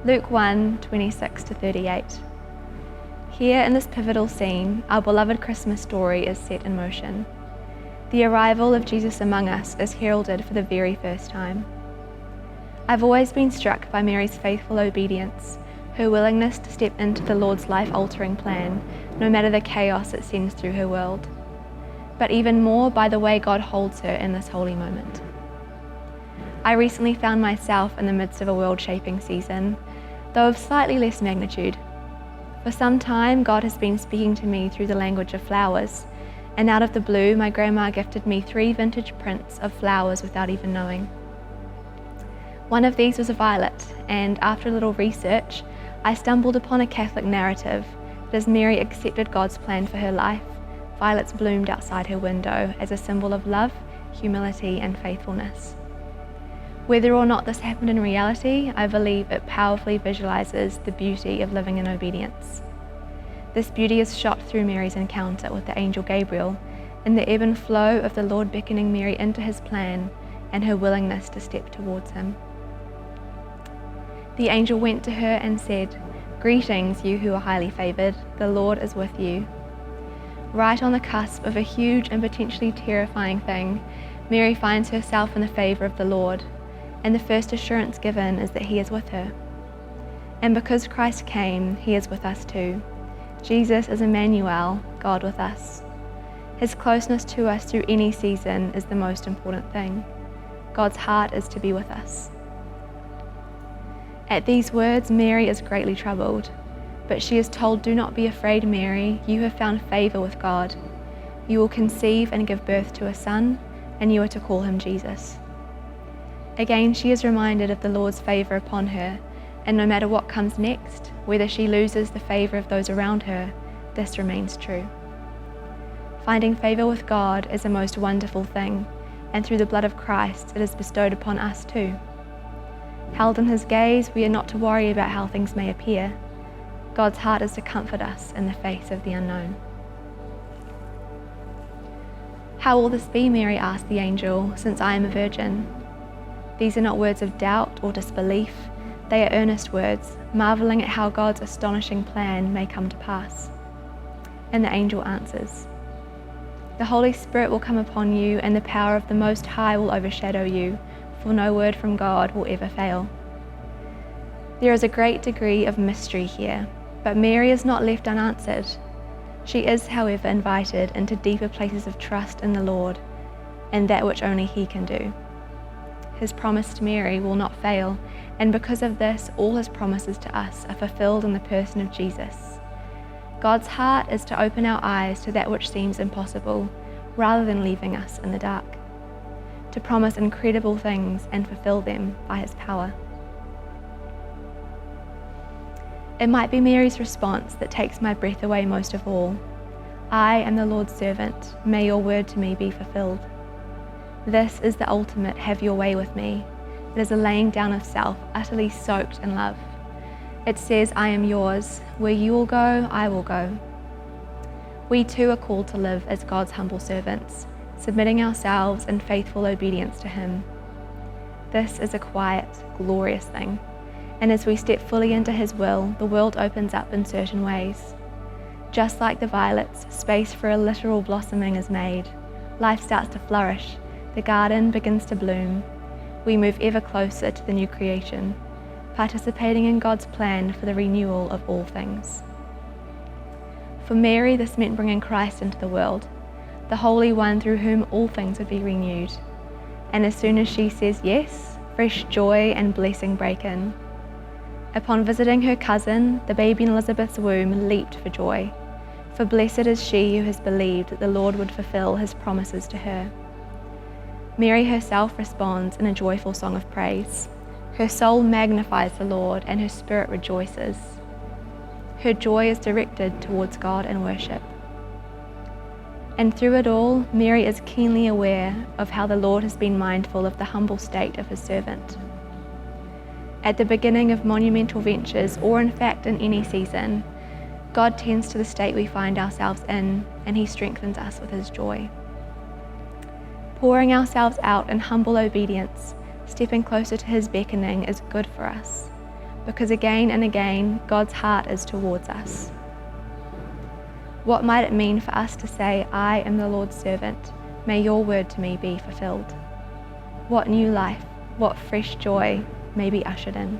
Luke 1:26-38. Here in this pivotal scene, our beloved Christmas story is set in motion. The arrival of Jesus among us is heralded for the very first time. I've always been struck by Mary's faithful obedience, her willingness to step into the Lord's life-altering plan, no matter the chaos it sends through her world, but even more by the way God holds her in this holy moment. I recently found myself in the midst of a world-shaping season, though of slightly less magnitude. For some time, God has been speaking to me through the language of flowers, and out of the blue, my grandma gifted me 3 vintage prints of flowers without even knowing. One of these was a violet, and after a little research, I stumbled upon a Catholic narrative that as Mary accepted God's plan for her life, violets bloomed outside her window as a symbol of love, humility, and faithfulness. Whether or not this happened in reality, I believe it powerfully visualizes the beauty of living in obedience. This beauty is shot through Mary's encounter with the angel Gabriel in the ebb and flow of the Lord beckoning Mary into his plan and her willingness to step towards him. The angel went to her and said, "Greetings, you who are highly favored, the Lord is with you." Right on the cusp of a huge and potentially terrifying thing, Mary finds herself in the favor of the Lord, and the first assurance given is that he is with her. And because Christ came, he is with us too. Jesus is Emmanuel, God with us. His closeness to us through any season is the most important thing. God's heart is to be with us. At these words, Mary is greatly troubled, but she is told, "Do not be afraid, Mary, you have found favor with God. You will conceive and give birth to a son, and you are to call him Jesus." Again, she is reminded of the Lord's favor upon her, and no matter what comes next, whether she loses the favor of those around her, this remains true. Finding favor with God is a most wonderful thing, and through the blood of Christ, it is bestowed upon us too. Held in his gaze, we are not to worry about how things may appear. God's heart is to comfort us in the face of the unknown. "How will this be," Mary asked the angel, "since I am a virgin?" These are not words of doubt or disbelief. They are earnest words, marveling at how God's astonishing plan may come to pass. And the angel answers, "The Holy Spirit will come upon you, and the power of the Most High will overshadow you, for no word from God will ever fail." There is a great degree of mystery here, but Mary is not left unanswered. She is, however, invited into deeper places of trust in the Lord, and that which only he can do. His promise to Mary will not fail, and because of this, all his promises to us are fulfilled in the person of Jesus. God's heart is to open our eyes to that which seems impossible, rather than leaving us in the dark, to promise incredible things and fulfill them by his power. It might be Mary's response that takes my breath away most of all. "I am the Lord's servant, may your word to me be fulfilled." This is the ultimate have your way with me. It is a laying down of self, utterly soaked in love. It says, "I am yours. Where you will go, I will go." We too are called to live as God's humble servants, submitting ourselves in faithful obedience to him. This is a quiet, glorious thing, and as we step fully into his will, the world opens up in certain ways. Just like the violets, space for a literal blossoming is made. Life starts to flourish. The garden begins to bloom. We move ever closer to the new creation, participating in God's plan for the renewal of all things. For Mary, this meant bringing Christ into the world, the Holy One through whom all things would be renewed. And as soon as she says yes, fresh joy and blessing break in. Upon visiting her cousin, the baby in Elizabeth's womb leaped for joy, for blessed is she who has believed that the Lord would fulfill his promises to her. Mary herself responds in a joyful song of praise. Her soul magnifies the Lord, and her spirit rejoices. Her joy is directed towards God and worship. And through it all, Mary is keenly aware of how the Lord has been mindful of the humble state of his servant. At the beginning of monumental ventures, or in fact in any season, God tends to the state we find ourselves in, and he strengthens us with his joy. Pouring ourselves out in humble obedience, stepping closer to his beckoning is good for us. because again and again, God's heart is towards us. What might it mean for us to say, I am the Lord's servant, may your word to me be fulfilled? What new life, what fresh joy may be ushered in?